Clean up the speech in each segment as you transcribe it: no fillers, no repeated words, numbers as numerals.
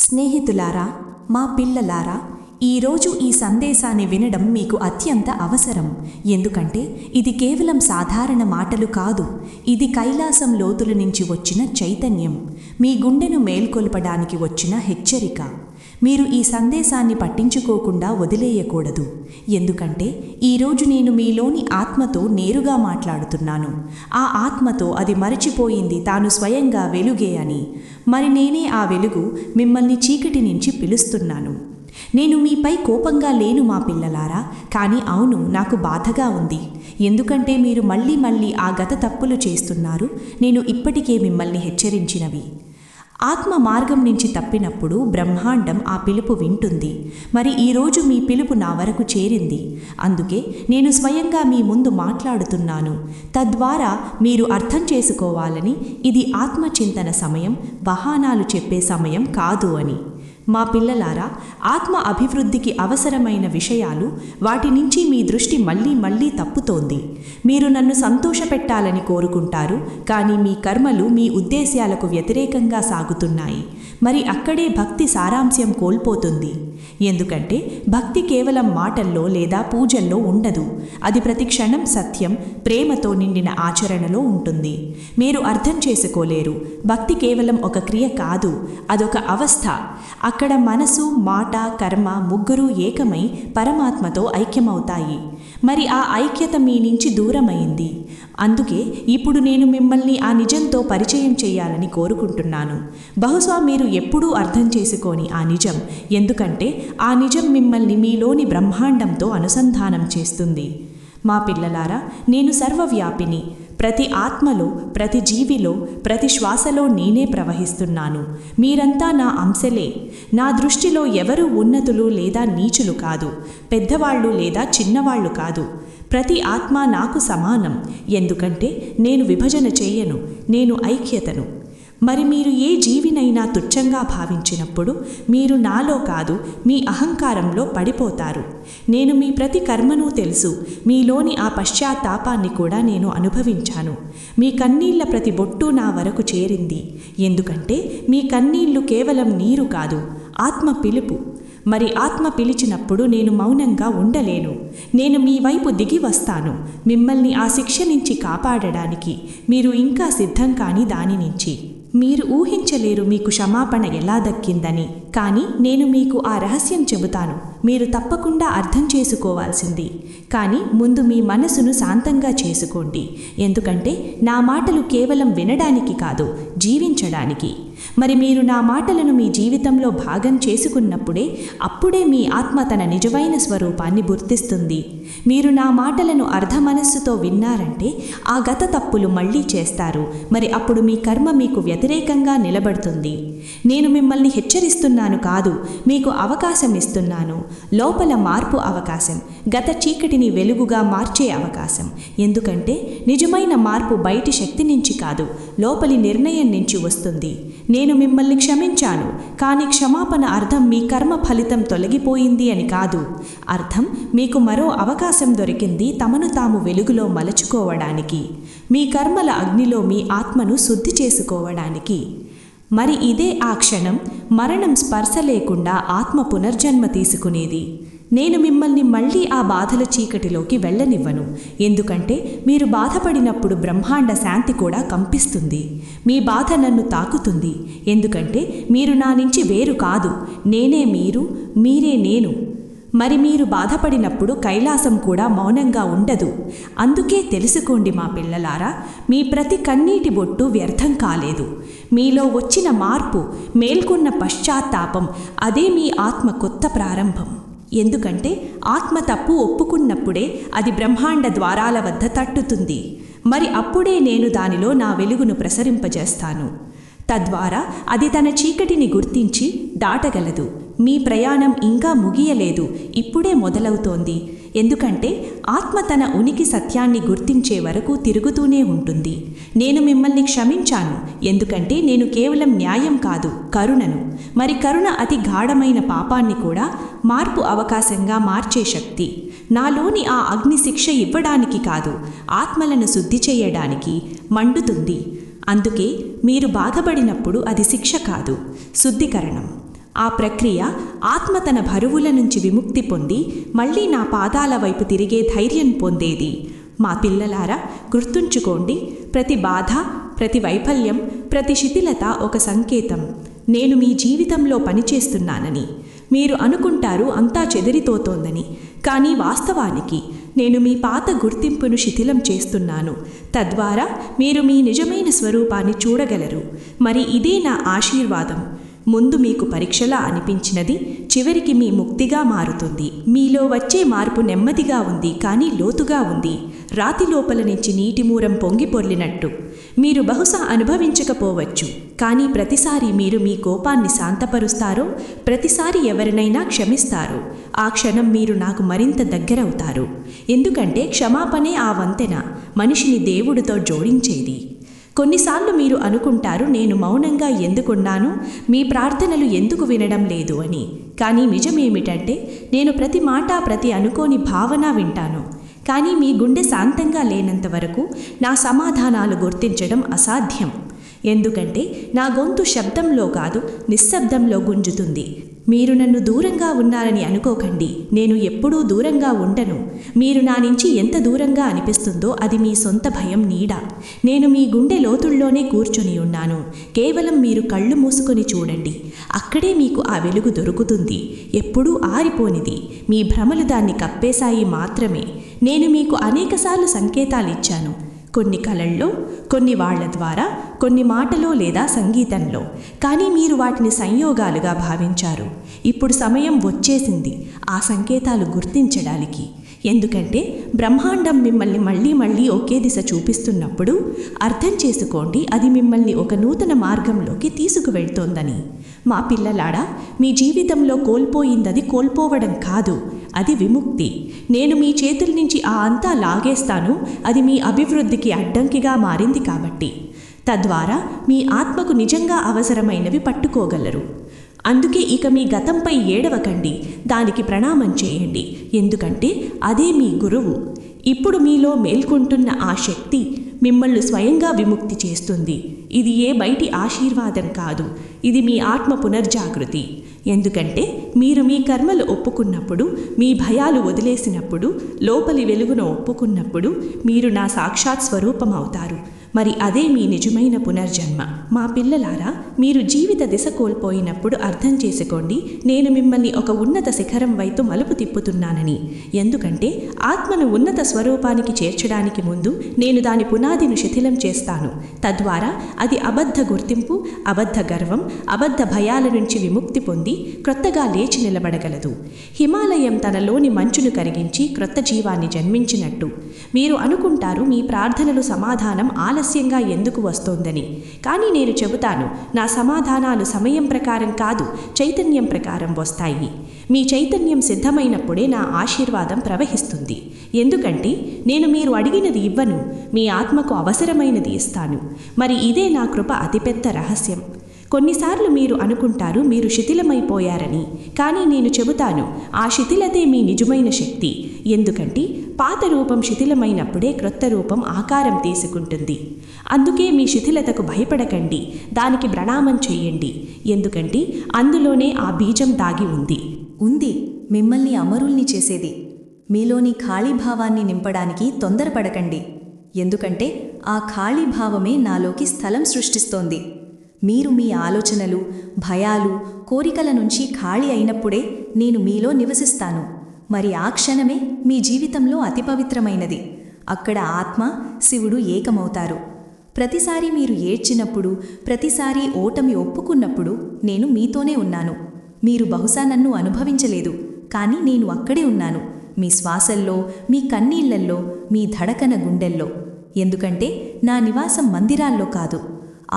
స్నేహితులారా, మా పిల్లలారా, ఈరోజు ఈ సందేశాన్ని వినడం మీకు అత్యంత అవసరం. ఎందుకంటే ఇది కేవలం సాధారణ మాటలు కాదు, ఇది కైలాసం లోతుల నుంచి వచ్చిన చైతన్యం, మీ గుండెను మేల్కొల్పడానికి వచ్చిన హెచ్చరిక. మీరు ఈ సందేశాన్ని పట్టించుకోకుండా వదిలేయకూడదు. ఎందుకంటే ఈరోజు నేను మీలోని ఆత్మతో నేరుగా మాట్లాడుతున్నాను. ఆ ఆత్మతో అది మరచిపోయింది తాను స్వయంగా వెలుగే అని. మరి నేనే ఆ వెలుగు. మిమ్మల్ని చీకటి నుంచి పిలుస్తున్నాను. నేను మీపై కోపంగా లేను మా పిల్లలారా, కానీ అవును, నాకు బాధగా ఉంది. ఎందుకంటే మీరు మళ్ళీ ఆ గత తప్పులు చేస్తున్నారు. నేను ఇప్పటికే మిమ్మల్ని హెచ్చరించినవి. ఆత్మ మార్గం నుంచి తప్పినప్పుడు బ్రహ్మాండం ఆ పిలుపు వింటుంది. మరి ఈరోజు మీ పిలుపు నా వరకు చేరింది. అందుకే నేను స్వయంగా మీ ముందు మాట్లాడుతున్నాను. తద్వారా మీరు అర్థం చేసుకోవాలని ఇది ఆత్మచింతన సమయం, బహానాలు చెప్పే సమయం కాదు అని. మా పిల్లలారా, ఆత్మ అభివృద్ధికి అవసరమైన విషయాలు, వాటి నుంచి మీ దృష్టి మళ్ళీ తప్పుతోంది. మీరు నన్ను సంతోషపెట్టాలని కోరుకుంటారు, కానీ మీ కర్మలు మీ ఉద్దేశ్యాలకు వ్యతిరేకంగా సాగుతున్నాయి. మరి అక్కడే భక్తి సారాంశం కోల్పోతుంది. ఎందుకంటే భక్తి కేవలం మాటల్లో లేదా పూజల్లో ఉండదు. అది ప్రతి క్షణం సత్యం, ప్రేమతో నిండిన ఆచరణలో ఉంటుంది. మీరు అర్థం చేసుకోలేరు. భక్తి కేవలం ఒక క్రియ కాదు, అదొక అవస్థ. అక్కడ మనసు, మాట, కర్మ ముగ్గురూ ఏకమై పరమాత్మతో ఐక్యమవుతాయి. మరి ఆ ఐక్యత మీ నుంచి దూరమైంది. అందుకే ఇప్పుడు నేను మిమ్మల్ని ఆ నిజంతో పరిచయం చేయాలని కోరుకుంటున్నాను. బహుశా మీరు ఎప్పుడూ అర్థం చేసుకోని ఆ నిజం, ఎందుకంటే ఆ నిజం మిమ్మల్ని మీలోని బ్రహ్మాండంతో అనుసంధానం చేస్తుంది. మా పిల్లలారా, నేను సర్వవ్యాపిని. ప్రతి ఆత్మలో, ప్రతి జీవిలో, ప్రతి శ్వాసలో నేనే ప్రవహిస్తున్నాను. మీరంతా నా అంశలే. నా దృష్టిలో ఎవరూ ఉన్నతులు లేదా నీచులు కాదు, పెద్దవాళ్ళు లేదా చిన్నవాళ్ళు కాదు. ప్రతి ఆత్మ నాకు సమానం. ఎందుకంటే నేను విభజన చేయను, నేను ఐక్యతను. మరి మీరు ఏ జీవినైనా తుచ్చంగా భావించినప్పుడు మీరు నాలో కాదు, మీ అహంకారంలో పడిపోతారు. నేను మీ ప్రతి కర్మను తెలుసు. మీలోని ఆ పశ్చాత్తాపాన్ని కూడా నేను అనుభవించాను. మీ కన్నీళ్ల ప్రతి బొట్టు నా వరకు చేరింది. ఎందుకంటే మీ కన్నీళ్లు కేవలం నీరు కాదు, ఆత్మ పిలుపు. మరి ఆత్మ పిలిచినప్పుడు నేను మౌనంగా ఉండలేను. నేను మీ వైపు దిగి వస్తాను, మిమ్మల్ని ఆ శిక్ష నుంచి కాపాడడానికి. మీరు ఇంకా సిద్ధం కాని దాని నుంచి. మీరు ఊహించలేరు మీకు క్షమాపణ ఎలా దక్కిందని. కానీ నేను మీకు ఆ రహస్యం చెబుతాను. మీరు తప్పకుండా అర్థం చేసుకోవాల్సింది. కానీ ముందు మీ మనసును శాంతంగా చేసుకోండి. ఎందుకంటే నా మాటలు కేవలం వినడానికి కాదు, జీవించడానికి. మరి మీరు నా మాటలను మీ జీవితంలో భాగం చేసుకున్నప్పుడే, అప్పుడే మీ ఆత్మ తన నిజమైన స్వరూపాన్ని గుర్తిస్తుంది. మీరు నా మాటలను అర్ధ మనస్సుతో విన్నారంటే ఆ గత తప్పులు మళ్ళీ చేస్తారు. మరి అప్పుడు మీ కర్మ మీకు వ్యతిరేకంగా నిలబడుతుంది. నేను మిమ్మల్ని హెచ్చరిస్తున్నాను కాదు, మీకు అవకాశం ఇస్తున్నాను. లోపల మార్పు అవకాశం, గత చీకటిని వెలుగుగా మార్చే అవకాశం. ఎందుకంటే నిజమైన మార్పు బయటి శక్తి నుంచి కాదు, లోపలి నిర్ణయం నుంచి వస్తుంది. నేను మిమ్మల్ని క్షమించాను, కానీ క్షమాపణ అర్థం మీ కర్మ ఫలితం తొలగిపోయింది అని కాదు. అర్థం మీకు మరో అవకాశం దొరికింది తమను తాము వెలుగులో మలచుకోవడానికి, మీ కర్మల అగ్నిలో మీ ఆత్మను శుద్ధి చేసుకోవడానికి. మరి ఇదే ఆ క్షణం, మరణం స్పర్శ లేకుండా ఆత్మ పునర్జన్మ తీసుకునేది. నేను మిమ్మల్ని మళ్ళీ ఆ బాధల చీకటిలోకి వెళ్ళనివ్వను. ఎందుకంటే మీరు బాధపడినప్పుడు బ్రహ్మాండ శాంతి కూడా కంపిస్తుంది. మీ బాధ నన్ను తాకుతుంది. ఎందుకంటే మీరు నా నుంచి వేరు కాదు, నేనే మీరు, మీరే నేను. మరి మీరు బాధపడినప్పుడు కైలాసం కూడా మౌనంగా ఉండదు. అందుకే తెలుసుకోండి మా పిల్లలారా, మీ ప్రతి కన్నీటి బొట్టు వ్యర్థం కాలేదు. మీలో వచ్చిన మార్పు, మేల్కొన్న పశ్చాత్తాపం, అదే మీ ఆత్మ కొత్త ప్రారంభం. ఎందుకంటే ఆత్మ తప్పు ఒప్పుకున్నప్పుడే అది బ్రహ్మాండ ద్వారాల వద్ద తట్టుతుంది. మరి అప్పుడే నేను దానిలో నా వెలుగును ప్రసరింపజేస్తాను. తద్వారా అది తన చీకటిని గుర్తించి దాటగలదు. మీ ప్రయాణం ఇంకా ముగియలేదు, ఇప్పుడే మొదలవుతోంది. ఎందుకంటే ఆత్మ తన ఉనికి సత్యాన్ని గుర్తించే వరకు తిరుగుతూనే ఉంటుంది. నేను మిమ్మల్ని క్షమించాను, ఎందుకంటే నేను కేవలం న్యాయం కాదు, కరుణను. మరి కరుణ అతి గాఢమైన పాపాన్ని కూడా మార్పు అవకాశంగా మార్చే శక్తి. నాలోని ఆ అగ్ని శిక్ష ఇవ్వడానికి కాదు, ఆత్మలను శుద్ధి చేయడానికి మండుతుంది. అందుకే మీరు బాధపడినప్పుడు అది శిక్ష కాదు, శుద్ధీకరణం. ఆ ప్రక్రియ ఆత్మ తన బరువుల నుంచి విముక్తి పొంది మళ్ళీ నా పాదాల వైపు తిరిగే ధైర్యం పొందేది. మా పిల్లలారా, గుర్తుంచుకోండి, ప్రతి బాధ, ప్రతి వైఫల్యం, ప్రతి శిథిలత ఒక సంకేతం. నేను మీ జీవితంలో పనిచేస్తున్నానని. మీరు అనుకుంటారు అంతా చెదిరిపోతోందని, కానీ వాస్తవానికి నేను మీ పాత గుర్తింపును శిథిలం చేస్తున్నాను. తద్వారా మీరు మీ నిజమైన స్వరూపాన్ని చూడగలరు. మరి ఇదే నా ఆశీర్వాదం. ముందు మీకు పరీక్షలా అనిపించినది చివరికి మీ ముక్తిగా మారుతుంది. మీలో వచ్చే మార్పు నెమ్మదిగా ఉంది, కానీ లోతుగా ఉంది. రాతి లోపల నుంచి నీటి మూరం పొంగి పొర్లినట్టు. మీరు బహుశా అనుభవించకపోవచ్చు, కానీ ప్రతిసారి మీరు మీ కోపాన్ని శాంతపరుస్తారో, ప్రతిసారి ఎవరినైనా క్షమిస్తారో, ఆ క్షణం మీరు నాకు మరింత దగ్గరవుతారు. ఎందుకంటే క్షమాపణే ఆ వంతెన మనిషిని దేవుడితో జోడించేది. కొన్నిసార్లు మీరు అనుకుంటారు, నేను మౌనంగా ఎందుకున్నాను, మీ ప్రార్థనలు ఎందుకు వినడం లేదు అని. కానీ నిజమేమిటంటే నేను ప్రతి మాట, ప్రతి అనుకోని భావన వింటాను. కానీ మీ గుండె శాంతంగా లేనంత వరకు నా సమాధానాలు గుర్తించడం అసాధ్యం. ఎందుకంటే నా గొంతు శబ్దంలో కాదు, నిశ్శబ్దంలో గుంజుతుంది. మీరు నన్ను దూరంగా ఉన్నారని అనుకోకండి. నేను ఎప్పుడూ దూరంగా ఉండను. మీరు నా నుంచి ఎంత దూరంగా అనిపిస్తుందో అది మీ సొంత భయం నీడ. నేను మీ గుండె లోతుల్లోనే కూర్చొని ఉన్నాను. కేవలం మీరు కళ్ళు మూసుకొని చూడండి. అక్కడే మీకు ఆ వెలుగు దొరుకుతుంది. ఎప్పుడూ ఆరిపోనిది. మీ భ్రమలు దాన్ని కప్పేశాయి మాత్రమే. నేను మీకు అనేకసార్లు సంకేతాలు ఇచ్చాను. కొన్ని కళల్లో, కొన్ని వాళ్ల ద్వారా, కొన్ని మాటలో లేదా సంగీతంలో. కానీ మీరు వాటిని సంయోగాలుగా భావించారు. ఇప్పుడు సమయం వచ్చేసింది ఆ సంకేతాలు గుర్తించడానికి. ఎందుకంటే బ్రహ్మాండం మిమ్మల్ని మళ్ళీ మళ్ళీ ఒకే దిశ చూపిస్తున్నప్పుడు అర్థం చేసుకోండి, అది మిమ్మల్ని ఒక నూతన మార్గంలోకి తీసుకువెళ్తోందని. మా పిల్లలాడా, మీ జీవితంలో కోల్పోయిందది కోల్పోవడం కాదు, అది విముక్తి. నేను మీ చేతుల నుంచి ఆ అంతా లాగేస్తాను. అది మీ అభివృద్ధికి అడ్డంకిగా మారింది కాబట్టి. తద్వారా మీ ఆత్మకు నిజంగా అవసరమైనవి పట్టుకోగలరు. అందుకే ఇక మీ గతంపై ఏడవకండి, దానికి ప్రణామం చేయండి. ఎందుకంటే అదే మీ గురువు. ఇప్పుడు మీలో మేల్కొంటున్న ఆ శక్తి మిమ్మల్ని స్వయంగా విముక్తి చేస్తుంది. ఇది ఏ బయటి ఆశీర్వాదం కాదు, ఇది మీ ఆత్మ పునర్జాగృతి. ఎందుకంటే మీరు మీ కర్మలు ఒప్పుకున్నప్పుడు, మీ భయాలు వదిలేసినప్పుడు, లోపలి వెలుగును ఒప్పుకున్నప్పుడు మీరు నా సాక్షాత్ స్వరూపం అవుతారు. మరి అదే మీ నిజమైన పునర్జన్మ. మా పిల్లలారా, మీరు జీవిత దిశ కోల్పోయినప్పుడు అర్థం చేసుకోండి, నేను మిమ్మల్ని ఒక ఉన్నత శిఖరం వైపు మలుపు తిప్పుతున్నానని. ఎందుకంటే ఆత్మను ఉన్నత స్వరూపానికి చేర్చడానికి ముందు నేను దాని పునాదిని శిథిలం చేస్తాను. తద్వారా అది అబద్ధ గుర్తింపు, అబద్ధ గర్వం, అబద్ధ భయాల నుంచి విముక్తి పొంది క్రొత్తగా లేచి నిలబడగలదు. హిమాలయం తనలోని మంచును కరిగించి క్రొత్త జీవాన్ని జన్మించినట్టు. మీరు అనుకుంటారు మీ ప్రార్థనలు సమాధానం ఆలస్యంగా ఎందుకు వస్తోందని. కానీ నేను చెబుతాను, నా సమాధానాలు సమయం ప్రకారం కాదు, చైతన్యం ప్రకారం వస్తాయి. మీ చైతన్యం సిద్ధమైనప్పుడే నా ఆశీర్వాదం ప్రవహిస్తుంది. ఎందుకంటే నేను మీరు అడిగినది ఇవ్వను, మీ ఆత్మకు అవసరమైనది ఇస్తాను. మరి ఇదే నా కృప అతిపెద్ద రహస్యం. కొన్నిసార్లు మీరు అనుకుంటారు మీరు శిథిలమైపోయారని. కానీ నేను చెబుతాను, ఆ శిథిలతే మీ నిజమైన శక్తి. ఎందుకంటే పాత రూపం శిథిలమైనప్పుడే క్రొత్త రూపం ఆకారం తీసుకుంటుంది. అందుకే మీ శిథిలతకు భయపడకండి, దానికి ప్రణామం చేయండి. ఎందుకంటే అందులోనే ఆ బీజం దాగి ఉంది మిమ్మల్ని అమరుల్ని చేసేది. మీలోని ఖాళీభావాన్ని నింపడానికి తొందరపడకండి. ఎందుకంటే ఆ ఖాళీభావమే నాలోకి స్థలం సృష్టిస్తోంది. మీరు మీ ఆలోచనలు, భయాలు, కోరికల నుంచి ఖాళీ అయినప్పుడే నేను మీలో నివసిస్తాను. మరి ఆ క్షణమే మీ జీవితంలో అతి పవిత్రమైనది. అక్కడ ఆత్మ, శివుడు ఏకమవుతారు. ప్రతిసారి మీరు ఏడ్చినప్పుడు, ప్రతిసారి ఓటమి ఒప్పుకున్నప్పుడు నేను మీతోనే ఉన్నాను. మీరు బహుశా నన్ను అనుభవించలేదు, కానీ నేను అక్కడే ఉన్నాను. మీ శ్వాసల్లో, మీ కన్నీళ్లల్లో, మీ ధడకన గుండెల్లో. ఎందుకంటే నా నివాసం మందిరాల్లో కాదు,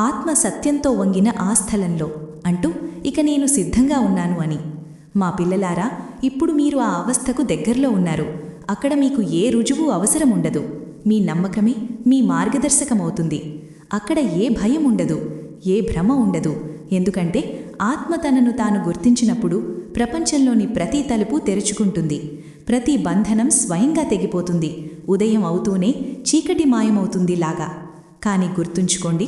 ఆత్మ సత్యంతో వంగిన ఆ స్థలంలో అంటూ ఇక నేను సిద్ధంగా ఉన్నాను అని. మా పిల్లలారా, ఇప్పుడు మీరు ఆ అవస్థకు దగ్గరలో ఉన్నారు. అక్కడ మీకు ఏ రుజువు అవసరం ఉండదు. మీ నమ్మకమే మీ మార్గదర్శకమవుతుంది. అక్కడ ఏ భయం ఉండదు, ఏ భ్రమ ఉండదు. ఎందుకంటే ఆత్మ తనను తాను గుర్తించినప్పుడు ప్రపంచంలోని ప్రతి తలుపు తెరుచుకుంటుంది. ప్రతి బంధనం స్వయంగా తెగిపోతుంది. ఉదయం అవుతూనే చీకటి మాయమవుతుంది లాగా. కానీ గుర్తుంచుకోండి,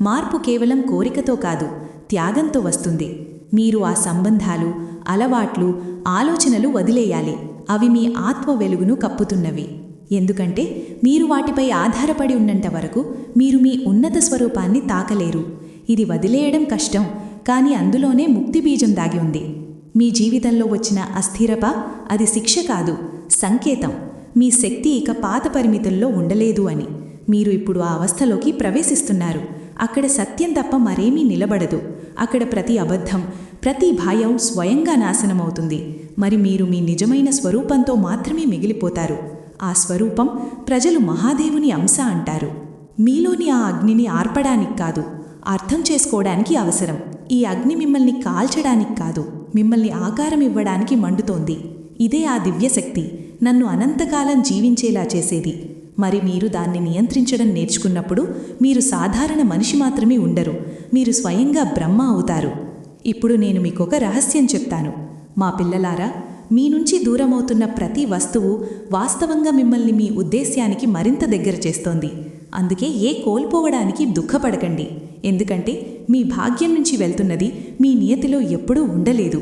మార్పు కేవలం కోరికతో కాదు, త్యాగంతో వస్తుంది. మీరు ఆ సంబంధాలు, అలవాట్లు, ఆలోచనలు వదిలేయాలి. అవి మీ ఆత్మ వెలుగును కప్పుతున్నవి. ఎందుకంటే మీరు వాటిపై ఆధారపడి ఉన్నంత వరకు మీరు మీ ఉన్నత స్వరూపాన్ని తాకలేరు. ఇది వదిలేయడం కష్టం, కానీ అందులోనే ముక్తి బీజం దాగి ఉంది. మీ జీవితంలో వచ్చిన అస్థిరత అది శిక్ష కాదు, సంకేతం. మీ శక్తి ఇక పాత పరిమితుల్లో ఉండలేదు అని. మీరు ఇప్పుడు ఆ అవస్థలోకి ప్రవేశిస్తున్నారు. అక్కడ సత్యం తప్ప మరేమీ నిలబడదు. అక్కడ ప్రతి అబద్ధం, ప్రతి భయం స్వయంగా నాశనమవుతుంది. మరి మీరు మీ నిజమైన స్వరూపంతో మాత్రమే మిగిలిపోతారు. ఆ స్వరూపం ప్రజలు మహాదేవుని అంశ అంటారు. మీలోని ఆ అగ్నిని ఆర్పడానికి కాదు, అర్థం చేసుకోవడానికి అవసరం. ఈ అగ్ని మిమ్మల్ని కాల్చడానికి కాదు, మిమ్మల్ని ఆకారం ఇవ్వడానికి మండుతోంది. ఇదే ఆ దివ్యశక్తి నన్ను అనంతకాలం జీవించేలా చేసేది. మరి మీరు దాన్ని నియంత్రించడం నేర్చుకున్నప్పుడు మీరు సాధారణ మనిషి మాత్రమే ఉండరు, మీరు స్వయంగా బ్రహ్మ అవుతారు. ఇప్పుడు నేను మీకొక రహస్యం చెప్తాను. మా పిల్లలారా, మీ నుంచి దూరమవుతున్న ప్రతి వస్తువు వాస్తవంగా మిమ్మల్ని మీ ఉద్దేశ్యానికి మరింత దగ్గర చేస్తోంది. అందుకే కోల్పోవడానికి దుఃఖపడకండి. ఎందుకంటే మీ భాగ్యం నుంచి వెళ్తున్నది మీ నియతిలో ఎప్పుడూ ఉండలేదు.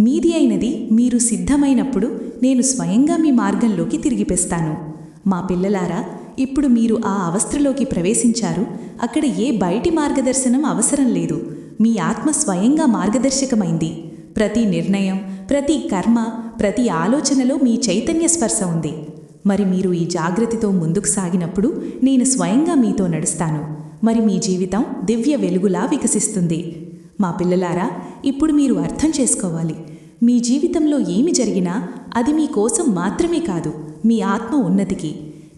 మీది అయినది మీరు సిద్ధమైనప్పుడు నేను స్వయంగా మీ మార్గంలోకి తిరిగిపేస్తాను. మా పిల్లలారా, ఇప్పుడు మీరు ఆ అవస్థలోకి ప్రవేశించారు. అక్కడ బయటి మార్గదర్శనం అవసరం లేదు. మీ ఆత్మ స్వయంగా మార్గదర్శకమైంది. ప్రతి నిర్ణయం, ప్రతి కర్మ, ప్రతి ఆలోచనలో మీ చైతన్య స్పర్శ ఉంది. మరి మీరు ఈ జాగృతితో ముందుకు సాగినప్పుడు నేను స్వయంగా మీతో నడుస్తాను. మరి మీ జీవితం దివ్య వెలుగులా వికసిస్తుంది. మా పిల్లలారా, ఇప్పుడు మీరు అర్థం చేసుకోవాలి. మీ జీవితంలో ఏమి జరిగినా అది మీ కోసం మాత్రమే కాదు, మీ ఆత్మ ఉన్నతికి.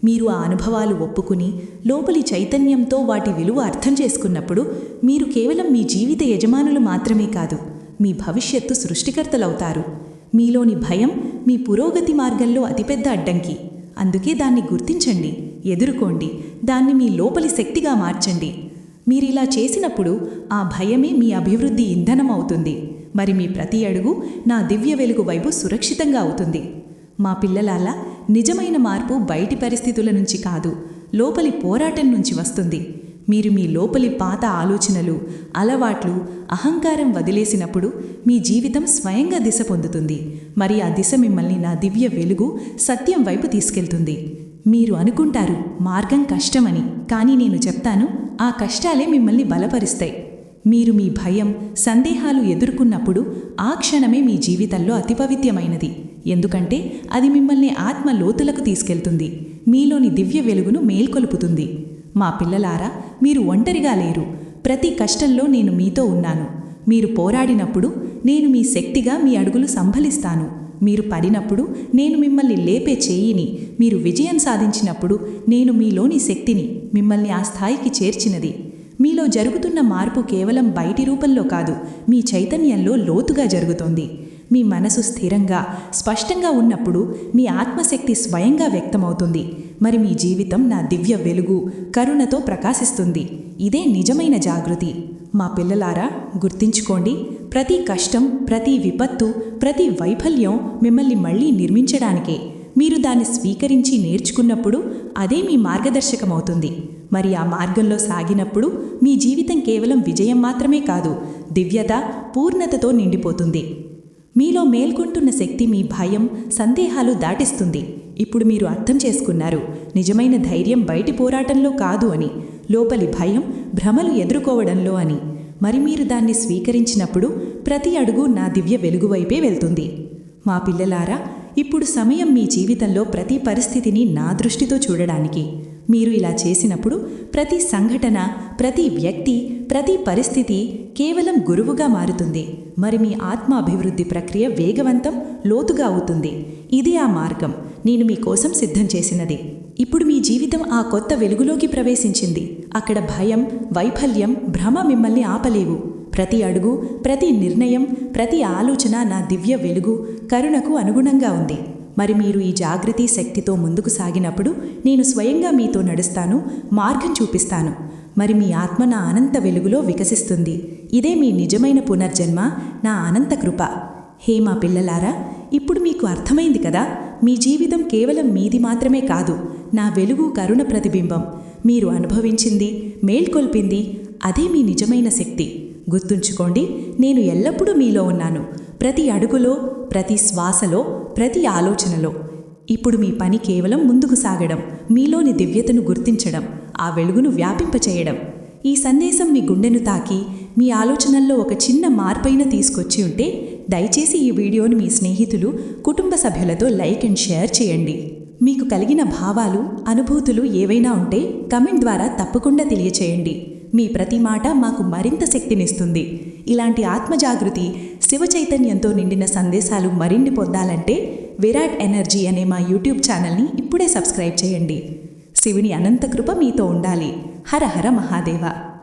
మీరు ఆ అనుభవాలు ఒప్పుకుని లోపలి చైతన్యంతో వాటి విలువ అర్థం చేసుకున్నప్పుడు మీరు కేవలం మీ జీవిత యజమానులు మాత్రమే కాదు, మీ భవిష్యత్తు సృష్టికర్తలవుతారు. మీలోని భయం మీ పురోగతి మార్గంలో అతిపెద్ద అడ్డంకి. అందుకే దాన్ని గుర్తించండి, ఎదుర్కోండి, దాన్ని మీ లోపలి శక్తిగా మార్చండి. మీరిలా చేసినప్పుడు ఆ భయమే మీ అభివృద్ధి ఇంధనం అవుతుంది. మరి మీ ప్రతి అడుగు నా దివ్య వెలుగు వైపు సురక్షితంగా అవుతుంది. మా పిల్లలాలా, నిజమైన మార్పు బయటి పరిస్థితుల నుంచి కాదు, లోపలి పోరాటం నుంచి వస్తుంది. మీరు మీ లోపలి పాత ఆలోచనలు, అలవాట్లు, అహంకారం వదిలేసినప్పుడు మీ జీవితం స్వయంగా దిశ పొందుతుంది. మరి ఆ దిశ మిమ్మల్ని నా దివ్య వెలుగు, సత్యం వైపు తీసుకెళ్తుంది. మీరు అనుకుంటారు మార్గం కష్టమని, కానీ నేను చెప్తాను, ఆ కష్టాలే మిమ్మల్ని బలపరుస్తాయి. మీరు మీ భయం, సందేహాలు ఎదుర్కొన్నప్పుడు ఆ క్షణమే మీ జీవితంలో అతిపవిత్రమైనది. ఎందుకంటే అది మిమ్మల్ని ఆత్మ లోతులకు తీసుకెళ్తుంది, మీలోని దివ్య వెలుగును మేల్కొలుపుతుంది. మా పిల్లలారా, మీరు ఒంటరిగా లేరు. ప్రతి కష్టంలో నేను మీతో ఉన్నాను. మీరు పోరాడినప్పుడు నేను మీ శక్తిగా మీ అడుగులు సంభలిస్తాను. మీరు పడినప్పుడు నేను మిమ్మల్ని లేపే చేయిని. మీరు విజయం సాధించినప్పుడు నేను మీలోని శక్తిని, మిమ్మల్ని ఆ స్థాయికి చేర్చినది. మీలో జరుగుతున్న మార్పు కేవలం బయటి రూపంలో కాదు, మీ చైతన్యంలో లోతుగా జరుగుతోంది. మీ మనసు స్థిరంగా, స్పష్టంగా ఉన్నప్పుడు మీ ఆత్మశక్తి స్వయంగా వ్యక్తమవుతుంది. మరి మీ జీవితం నా దివ్య వెలుగు, కరుణతో ప్రకాశిస్తుంది. ఇదే నిజమైన జాగృతి. మా పిల్లలారా, గుర్తించుకోండి, ప్రతి కష్టం, ప్రతి విపత్తు, ప్రతి వైఫల్యం మిమ్మల్ని మళ్ళీ నిర్మించడానికే. మీరు దాన్ని స్వీకరించి నేర్చుకున్నప్పుడు అదే మీ మార్గదర్శకమవుతుంది. మరి ఆ మార్గంలో సాగినప్పుడు మీ జీవితం కేవలం విజయం మాత్రమే కాదు, దివ్యత, పూర్ణతతో నిండిపోతుంది. మీలో మేల్కొంటున్న శక్తి మీ భయం, సందేహాలు దాటిస్తుంది. ఇప్పుడు మీరు అర్థం చేసుకున్నారు, నిజమైన ధైర్యం బయటి పోరాటంలో కాదు అని, లోపలి భయం, భ్రమలు ఎదుర్కోవడంలో అని. మరి మీరు దాన్ని స్వీకరించినప్పుడు ప్రతి అడుగు నా దివ్య వెలుగు వైపే వెళ్తుంది. మా పిల్లలారా, ఇప్పుడు సమయం మీ జీవితంలో ప్రతి పరిస్థితిని నా దృష్టితో చూడడానికి. మీరు ఇలా చేసినప్పుడు ప్రతి సంఘటన, ప్రతి వ్యక్తి, ప్రతి పరిస్థితి కేవలం గురువుగా మారుతుంది. మరి మీ ఆత్మ అభివృద్ధి ప్రక్రియ వేగవంతం, లోతుగా అవుతుంది. ఇది ఆ మార్గం నేను మీకోసం సిద్ధం చేసినది. ఇప్పుడు మీ జీవితం ఆ కొత్త వెలుగులోకి ప్రవేశించింది. అక్కడ భయం, వైఫల్యం, భ్రమ మిమ్మల్ని ఆపలేవు. ప్రతి అడుగు, ప్రతి నిర్ణయం, ప్రతి ఆలోచన నా దివ్య వెలుగు, కరుణకు అనుగుణంగా ఉంది. మరి మీరు ఈ జాగృతి శక్తితో ముందుకు సాగినప్పుడు నేను స్వయంగా మీతో నడుస్తాను, మార్గం చూపిస్తాను. మరి మీ ఆత్మ నా అనంత వెలుగులో వికసిస్తుంది. ఇదే మీ నిజమైన పునర్జన్మ, నా అనంత కృప. హే మా పిల్లలారా, ఇప్పుడు మీకు అర్థమైంది కదా, మీ జీవితం కేవలం మీది మాత్రమే కాదు, నా వెలుగు, కరుణ ప్రతిబింబం. మీరు అనుభవించింది, మేల్కొల్పింది అదే మీ నిజమైన శక్తి. గుర్తుంచుకోండి, నేను ఎల్లప్పుడూ మీలో ఉన్నాను, ప్రతి అడుగులో, ప్రతి శ్వాసలో, ప్రతి ఆలోచనలో. ఇప్పుడు మీ పని కేవలం ముందుకు సాగడం, మీలోని దివ్యతను గుర్తించడం, ఆ వెలుగును వ్యాపింపచేయడం. ఈ సందేశం మీ గుండెను తాకి మీ ఆలోచనల్లో ఒక చిన్న మార్పైన తీసుకొచ్చి ఉంటే దయచేసి ఈ వీడియోని మీ స్నేహితులు, కుటుంబ సభ్యులతో లైక్ అండ్ షేర్ చేయండి. మీకు కలిగిన భావాలు, అనుభూతులు ఏవైనా ఉంటే కమెంట్ ద్వారా తప్పకుండా తెలియచేయండి. మీ ప్రతి మాట మాకు మరింత శక్తినిస్తుంది. ఇలాంటి ఆత్మజాగృతి, శివ చైతన్యంతో నిండిన సందేశాలు మరిన్ని పొందాలంటే విరాట్ ఎనర్జీ అనే మా యూట్యూబ్ ఛానల్ని ఇప్పుడే సబ్స్క్రైబ్ చేయండి. శివుని అనంత కృప మీతో ఉండాలి. హర హర మహాదేవ.